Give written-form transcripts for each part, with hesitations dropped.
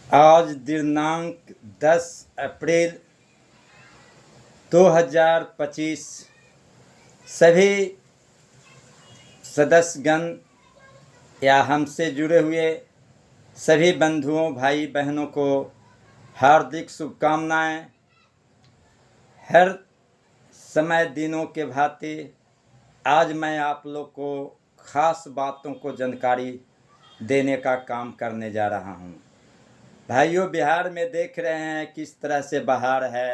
आज दिनांक 10 अप्रैल 2025 सभी सदस्यगण या हमसे जुड़े हुए सभी बंधुओं भाई बहनों को हार्दिक शुभकामनाएं। हर समय दिनों के भांति आज मैं आप लोग को खास बातों को जानकारी देने का काम करने जा रहा हूं। भाइयों, बिहार में देख रहे हैं किस तरह से बहार है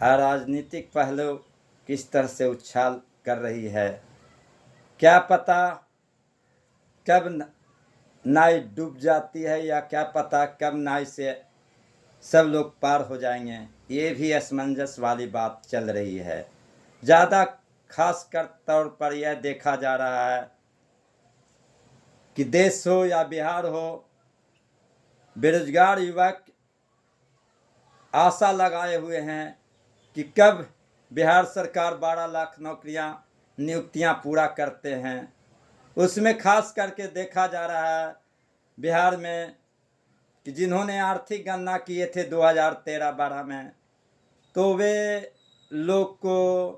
और राजनीतिक पहलू किस तरह से उछाल कर रही है। क्या पता कब नाव डूब जाती है या क्या पता कब नाव से सब लोग पार हो जाएंगे, ये भी असमंजस वाली बात चल रही है। ज़्यादा खासकर तौर पर यह देखा जा रहा है कि देश हो या बिहार हो, बेरोजगार युवक आशा लगाए हुए हैं कि कब बिहार सरकार 12 लाख नियुक्तियां पूरा करते हैं। उसमें खास करके देखा जा रहा है बिहार में कि जिन्होंने आर्थिक गणना किए थे 2013-12 में, तो वे लोग को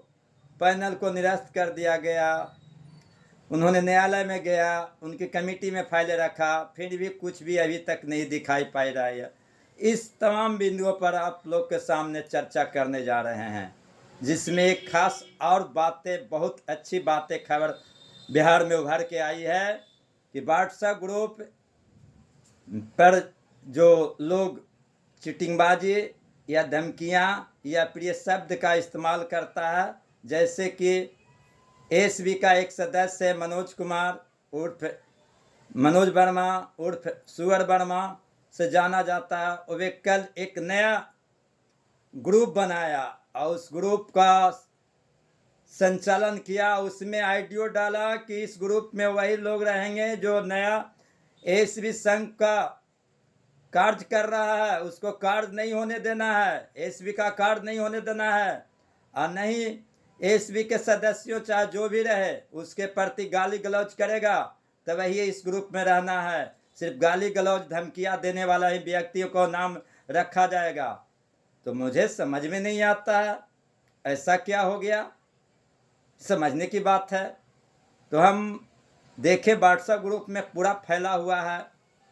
पैनल को निरस्त कर दिया गया। उन्होंने न्यायालय में गया, उनकी कमेटी में फाइलें रखा, फिर भी कुछ भी अभी तक नहीं दिखाई पा रहा है। इस तमाम बिंदुओं पर आप लोग के सामने चर्चा करने जा रहे हैं, जिसमें एक खास और बातें, बहुत अच्छी बातें खबर बिहार में उभर के आई है कि व्हाट्सएप ग्रुप पर जो लोग चिटिंगबाजी या धमकियां या प्रिय शब्द का इस्तेमाल करता है, जैसे कि एसबी का एक सदस्य है मनोज कुमार उर्फ मनोज वर्मा उर्फ सुअर वर्मा से जाना जाता है। वे कल एक नया ग्रुप बनाया और उस ग्रुप का संचालन किया। उसमें आइडियो डाला कि इस ग्रुप में वही लोग रहेंगे जो नया एसबी संघ का कार्य कर रहा है, उसको कार्य नहीं होने देना है, एसबी का कार्य नहीं होने देना है, और नहीं एसबी के सदस्यों चाहे जो भी रहे उसके प्रति गाली गलौज करेगा तो वही इस ग्रुप में रहना है। सिर्फ गाली गलौज धमकियां देने वाला ही व्यक्तियों को नाम रखा जाएगा। तो मुझे समझ में नहीं आता है ऐसा क्या हो गया, समझने की बात है। तो हम देखें व्हाट्सएप ग्रुप में पूरा फैला हुआ है,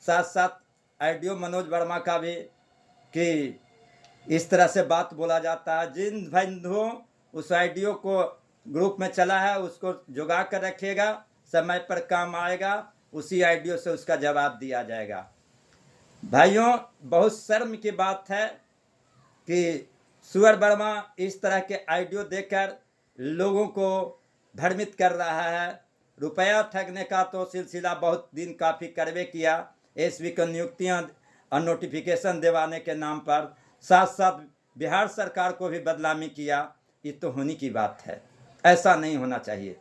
साथ साथ आइडियो मनोज वर्मा का भी, कि इस तरह से बात बोला जाता है। जिन बंधुओं उस आइडियो को ग्रुप में चला है उसको जुगा कर रखिएगा, समय पर काम आएगा, उसी आइडियो से उसका जवाब दिया जाएगा। भाइयों, बहुत शर्म की बात है कि सुअर वर्मा इस तरह के आइडियो देकर लोगों को भ्रमित कर रहा है। रुपया ठगने का तो सिलसिला बहुत दिन काफ़ी करवे किया, एसबी को नियुक्तियां और नोटिफिकेशन दिवाने के नाम पर, साथ साथ बिहार सरकार को भी बदनामी किया। ये तो होने की बात है, ऐसा नहीं होना चाहिए।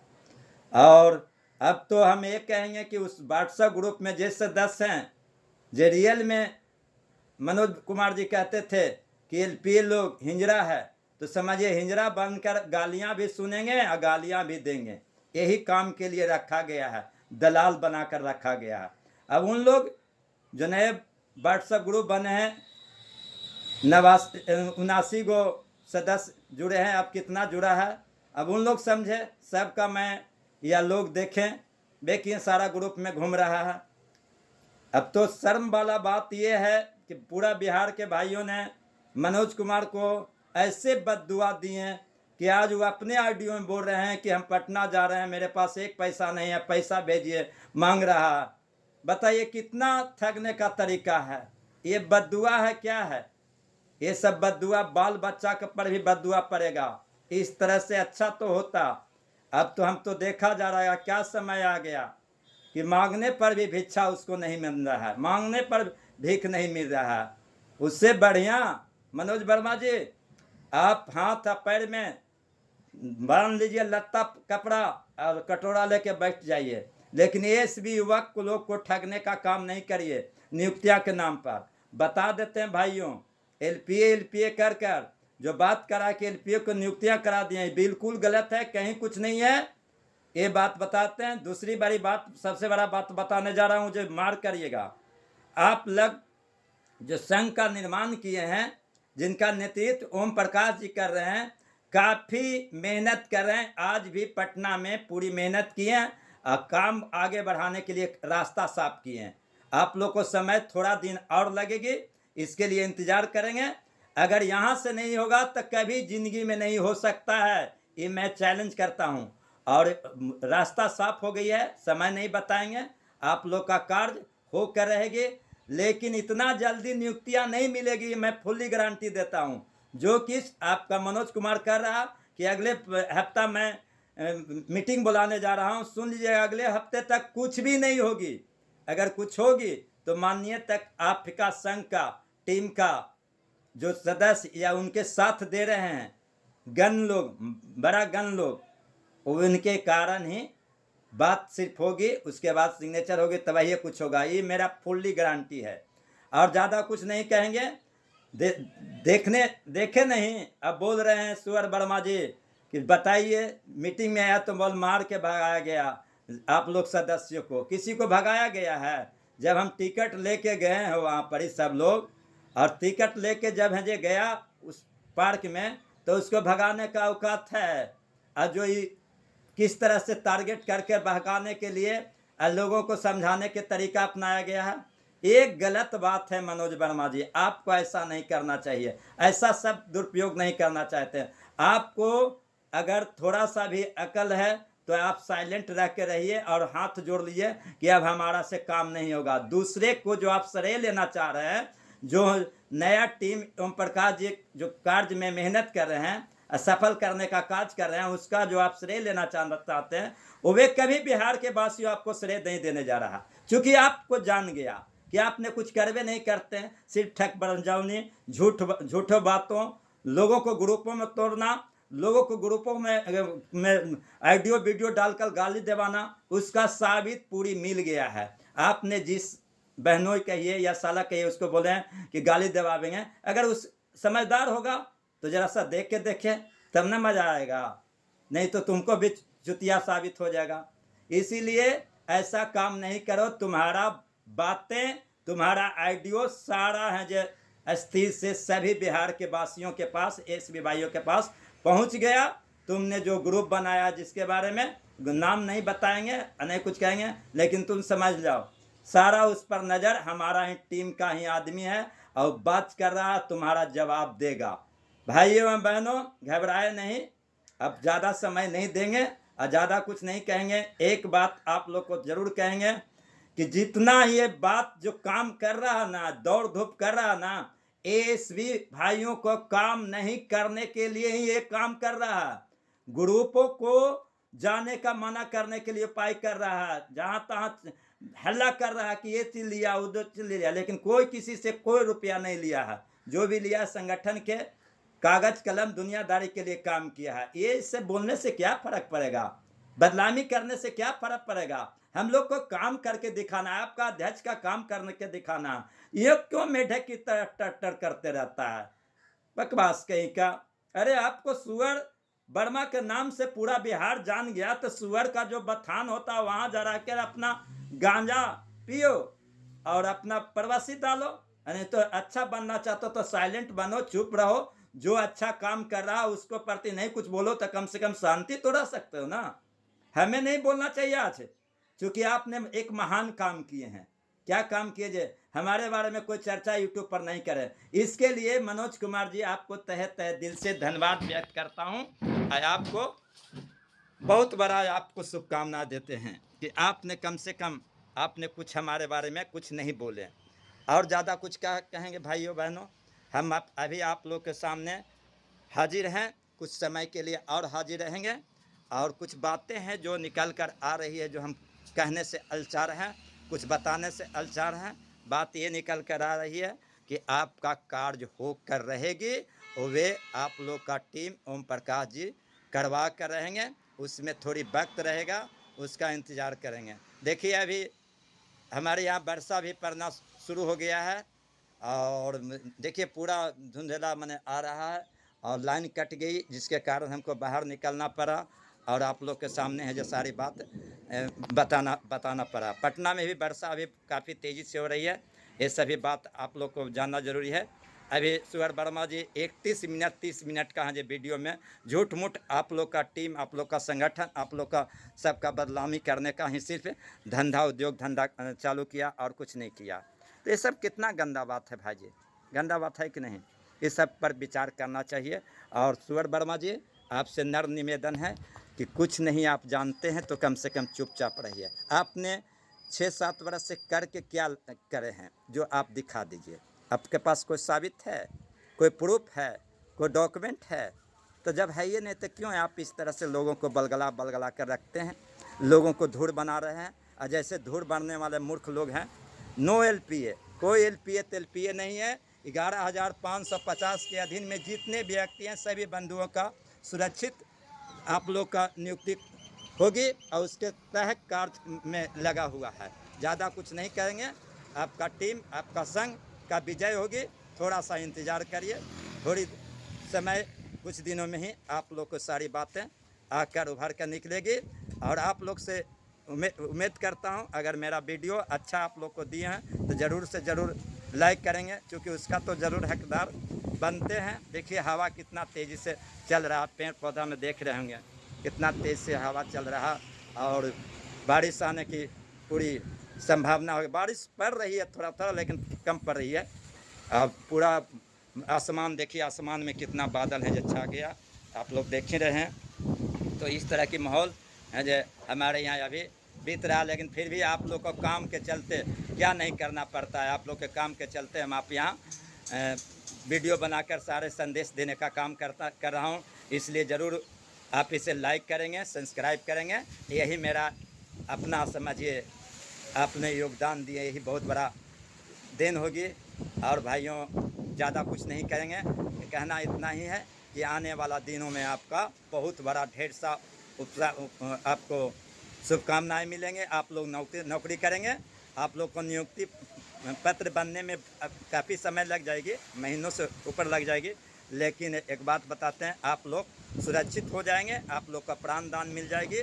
और अब तो हम ये कहेंगे कि उस व्हाट्सएप ग्रुप में जिस सदस्य हैं जो रियल में मनोज कुमार जी कहते थे कि एलपीए लोग हिंजरा है, तो समझिए हिंजरा बनकर गालियां भी सुनेंगे और गालियां भी देंगे। यही काम के लिए रखा गया है, दलाल बनाकर रखा गया है। अब उन लोग जो नए व्हाट्सएप ग्रुप बने हैं, 79 गो सदस्य जुड़े हैं, अब कितना जुड़ा है अब उन लोग समझे, सबका मैं या लोग देखें देखिए सारा ग्रुप में घूम रहा है। अब तो शर्म वाला बात यह है कि पूरा बिहार के भाइयों ने मनोज कुमार को ऐसे बद्दुआ दिए कि आज वो अपने ऑडियो में बोल रहे हैं कि हम पटना जा रहे हैं, मेरे पास एक पैसा नहीं है, पैसा भेजिए मांग रहा है। बताइए कितना ठगने का तरीका है, ये बद्दुआ है क्या है? ये सब बद्दुआ बाल बच्चा के पर भी बद्दुआ पड़ेगा। इस तरह से अच्छा तो होता। अब तो हम तो देखा जा रहा है क्या समय आ गया कि मांगने पर भी भिक्षा उसको नहीं मिल रहा है, मांगने पर भीख नहीं मिल रहा है। उससे बढ़िया मनोज वर्मा जी, आप हाथ पैर में बांध लीजिए लत्ता कपड़ा और कटोरा लेके बैठ जाइए, लेकिन एसबी युवक को लोग को ठगने का काम नहीं करिए नियुक्तियां के नाम पर। बता देते हैं भाइयों, एलपीए कर कर जो बात करा कि एलपीए को नियुक्तियां करा दिए, बिल्कुल गलत है, कहीं कुछ नहीं है, ये बात बताते हैं। दूसरी बड़ी बात, सबसे बड़ा बात बताने जा रहा हूं जो मार करिएगा। आप जो संघ का निर्माण किए हैं, जिनका नेतृत्व ओम प्रकाश जी कर रहे हैं, काफ़ी मेहनत कर रहे हैं। आज भी पटना में पूरी मेहनत किए हैं और काम आगे बढ़ाने के लिए रास्ता साफ किए हैं। आप लोग को समय थोड़ा दिन और लगेगी, इसके लिए इंतजार करेंगे। अगर यहाँ से नहीं होगा तो कभी जिंदगी में नहीं हो सकता है, ये मैं चैलेंज करता हूँ। और रास्ता साफ हो गई है, समय नहीं बताएंगे, आप लोग का कार्य होकर रहेगी। लेकिन इतना जल्दी नियुक्तियां नहीं मिलेगी, मैं फुल्ली गारंटी देता हूं। जो कि आपका मनोज कुमार कर रहा कि अगले हफ्ता मैं मीटिंग बुलाने जा रहा हूं, सुन लीजिएगा, अगले हफ्ते तक कुछ भी नहीं होगी। अगर कुछ होगी तो मानिए तक आपका संघ का टीम का जो सदस्य या उनके साथ दे रहे हैं गण लोग, बड़ा गण लोग, उनके कारण ही बात सिर्फ होगी, उसके बाद सिग्नेचर होगी, तब ये कुछ होगा। ये मेरा फुल्ली गारंटी है। और ज़्यादा कुछ नहीं कहेंगे। देखे नहीं, अब बोल रहे हैं सुअर वर्मा जी कि बताइए, मीटिंग में आया तो बोल मार के भगाया गया। आप लोग सदस्यों को किसी को भगाया गया है? जब हम टिकट लेके गए हैं वहाँ पर ही सब लोग, और टिकट लेके जब हजे गया उस पार्क में, तो उसको भगाने का औकात है? और जो किस तरह से टारगेट करके भगाने के लिए लोगों को समझाने के तरीका अपनाया गया है, एक गलत बात है। मनोज वर्मा जी, आपको ऐसा नहीं करना चाहिए, ऐसा सब दुरुपयोग नहीं करना चाहते। आपको अगर थोड़ा सा भी अकल है तो आप साइलेंट रह के रहिए और हाथ जोड़ लीजिए कि अब हमारा से काम नहीं होगा। दूसरे को जो आप श्रेय लेना चाह रहे हैं, जो नया टीम ओम प्रकाश जी जो कार्य में मेहनत कर रहे हैं, सफल करने का कार्य कर रहे हैं, उसका जो आप श्रेय लेना चाहते हैं, वे कभी बिहार के वासियों आपको श्रेय नहीं देने जा रहा, क्योंकि आपको जान गया कि आपने कुछ करवे नहीं करते हैं। सिर्फ ठक बरजावनी, झूठो बातों, लोगों को ग्रुपों में तोड़ना, लोगों को ग्रुपों में ऑडियो वीडियो डालकर गाली देवाना, उसका साबित पूरी मिल गया है। आपने जिस बहनों कहिए या साला कहिए उसको बोले हैं कि गाली दबावेंगे, अगर उस समझदार होगा तो जरा सा देख के देखे, तब ना मजा आएगा, नहीं तो तुमको भी चुतिया साबित हो जाएगा। इसीलिए ऐसा काम नहीं करो। तुम्हारा बातें, तुम्हारा आइडियो सारा है जो स्थिर से सभी बिहार के वासियों के पास, एसबी भाइयों के पास पहुंच गया। तुमने जो ग्रुप बनाया, जिसके बारे में नाम नहीं बताएंगे, नहीं कुछ कहेंगे, लेकिन तुम समझ जाओ सारा उस पर नज़र हमारा ही टीम का ही आदमी है और बात कर रहा, तुम्हारा जवाब देगा। भाइयों एवं बहनों, घबराए नहीं, अब ज़्यादा समय नहीं देंगे और ज़्यादा कुछ नहीं कहेंगे। एक बात आप लोग को जरूर कहेंगे कि जितना ये बात जो काम कर रहा ना, दौड़ धूप कर रहा ना, एसबी भाइयों को काम नहीं करने के लिए ही ये काम कर रहा है। ग्रुपों को जाने का मना करने के लिए उपाय कर रहा है, जहाँ तहाँ हल्ला कर रहा है कि ये चीज लिया, उधर चीज लिया, लेकिन कोई किसी से कोई रुपया नहीं लिया है। जो भी लिया संगठन के कागज कलम दुनियादारी के लिए काम किया है। ये इससे बोलने से क्या फर्क पड़ेगा, बदनामी करने से क्या फर्क पड़ेगा? हम लोग को काम करके दिखाना है, आपका अध्यक्ष का काम करने के दिखाना है। ये क्यों मेढक की तरह टर करते रहता है, बकवास कहीं का। अरे आपको सुअर वर्मा के नाम से पूरा बिहार जान गया, तो सुअर का जो बथान होता है वहां जा कर अपना गांजा पियो और अपना प्रवासी डालो। नहीं तो अच्छा बनना चाहते हो तो साइलेंट बनो, चुप रहो। जो अच्छा काम कर रहा है उसको प्रति नहीं कुछ बोलो तो कम से कम शांति तो रह सकते हो ना। हमें नहीं बोलना चाहिए आज, क्योंकि आपने एक महान काम किए हैं। क्या काम किए जे हमारे बारे में कोई चर्चा यूट्यूब पर नहीं करे। इसके लिए मनोज कुमार जी आपको तहे तहे दिल से धन्यवाद व्यक्त करता हूँ और आपको बहुत बड़ा आपको शुभकामना देते हैं कि आपने कम से कम आपने कुछ हमारे बारे में कुछ नहीं बोले। और ज़्यादा कुछ क्या कहेंगे भाइयों बहनों, हम अभी आप लोग के सामने हाजिर हैं, कुछ समय के लिए और हाजिर रहेंगे। और कुछ बातें हैं जो निकल कर आ रही है, जो हम कहने से अलचार हैं, कुछ बताने से अलचार हैं। बात ये निकल कर आ रही है कि आपका कार्य हो कर रहेगी और वे आप लोग का टीम ओम प्रकाश जी करवा कर रहेंगे। उसमें थोड़ी वक्त रहेगा, उसका इंतज़ार करेंगे। देखिए अभी हमारे यहाँ वर्षा भी पड़ना शुरू हो गया है और देखिए पूरा धुंधला मैंने आ रहा है और लाइन कट गई, जिसके कारण हमको बाहर निकलना पड़ा और आप लोग के सामने है जो सारी बात बताना पड़ा। पटना में भी वर्षा अभी काफ़ी तेज़ी से हो रही है। ये सभी बात आप लोग को जानना जरूरी है। अभी सुअर वर्मा जी 30 मिनट का है जो वीडियो में झूठ मूठ आप लोग का टीम, आप लोग का संगठन, आप लोग का सबका बदनामी करने का ही सिर्फ धंधा उद्योग धंधा चालू किया और कुछ नहीं किया। तो ये सब कितना गंदा बात है भाई जी, गंदा बात है कि नहीं? इस सब पर विचार करना चाहिए। और सुअर वर्मा जी आपसे नर निवेदन है कि कुछ नहीं आप जानते हैं तो कम से कम चुपचाप रहिए। आपने 6-7 वर्ष से करके क्या करे हैं जो आप दिखा दीजिए। आपके पास कोई साबित है, कोई प्रूफ है, कोई डॉक्यूमेंट है? तो जब है ये नहीं तो क्यों आप इस तरह से लोगों को बलगला बलगला कर रखते हैं, लोगों को धूड़ बना रहे हैं। और जैसे धूड़ बनने वाले मूर्ख लोग हैं, नो एलपीए, कोई एलपीए तेलपीए नहीं है। 11,550 के अधीन में जितने व्यक्ति हैं सभी बंधुओं का सुरक्षित आप लोग का नियुक्ति होगी और उसके तहत कार्य में लगा हुआ है। ज़्यादा कुछ नहीं करेंगे। आपका टीम, आपका संघ का विजय होगी। थोड़ा सा इंतज़ार करिए, थोड़ी समय, कुछ दिनों में ही आप लोग को सारी बातें आकर उभर कर निकलेगी। और आप लोग से उम्मीद करता हूं अगर मेरा वीडियो अच्छा आप लोग को दिए हैं तो ज़रूर से ज़रूर लाइक करेंगे, क्योंकि उसका तो ज़रूर हकदार बनते हैं। देखिए हवा कितना तेज़ी से चल रहा, पेड़ पौधा में देख रहे होंगे कितना तेज़ से हवा चल रहा, और बारिश आने की पूरी संभावना है। बारिश पड़ रही है थोड़ा थोड़ा, लेकिन कम पड़ रही है। अब पूरा आसमान देखिए, आसमान में कितना बादल है जो छा गया, आप लोग देख ही रहे हैं। तो इस तरह की माहौल है जो हमारे यहाँ अभी बीत रहा। लेकिन फिर भी आप लोग को काम के चलते क्या नहीं करना पड़ता है। आप लोग के काम के चलते हम आप यहाँ वीडियो बनाकर सारे संदेश देने का काम कर रहा हूँ। इसलिए ज़रूर आप इसे लाइक करेंगे, सब्सक्राइब करेंगे। यही मेरा अपना समझिए आपने योगदान दिए, यही बहुत बड़ा देन होगी। और भाइयों ज़्यादा कुछ नहीं करेंगे, कहना इतना ही है कि आने वाला दिनों में आपका बहुत बड़ा ढेर सा आपको शुभकामनाएं मिलेंगे। आप लोग नौकरी करेंगे। आप लोग को नियुक्ति पत्र बनने में काफ़ी समय लग जाएगी, महीनों से ऊपर लग जाएगी। लेकिन एक बात बताते हैं, आप लोग सुरक्षित हो जाएंगे, आप लोग का प्राण दान मिल जाएगी,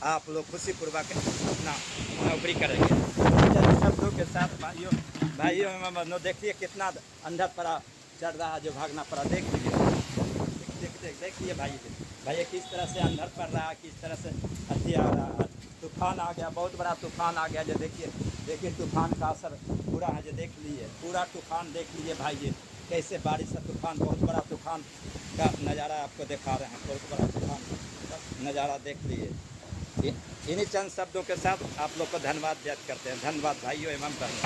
आप लोग खुशीपूर्वक अपना नौकरी करेंगे। शब्दों के साथ भाइयों देखिए कितना अंदर पड़ा चढ़ रहा है, जो भागना पड़ा। देख लीजिए, देखिए भाई किस तरह से अंदर पड़ रहा है, किस तरह से अति आ रहा है। तूफान आ गया, बहुत बड़ा तूफान आ गया। जो देखिए तूफान का असर पूरा है, जो देख लीजिए पूरा तूफान देख लीजिए भाई जी, कैसे बारिश का तूफान, बहुत बड़ा तूफान का नज़ारा आपको दिखा रहे हैं। बहुत बड़ा तूफान का नज़ारा देख लीजिए। इन्हीं चंद शब्दों के साथ आप लोग को धन्यवाद व्यक्त करते हैं। धन्यवाद भाइयों एवं बहनों।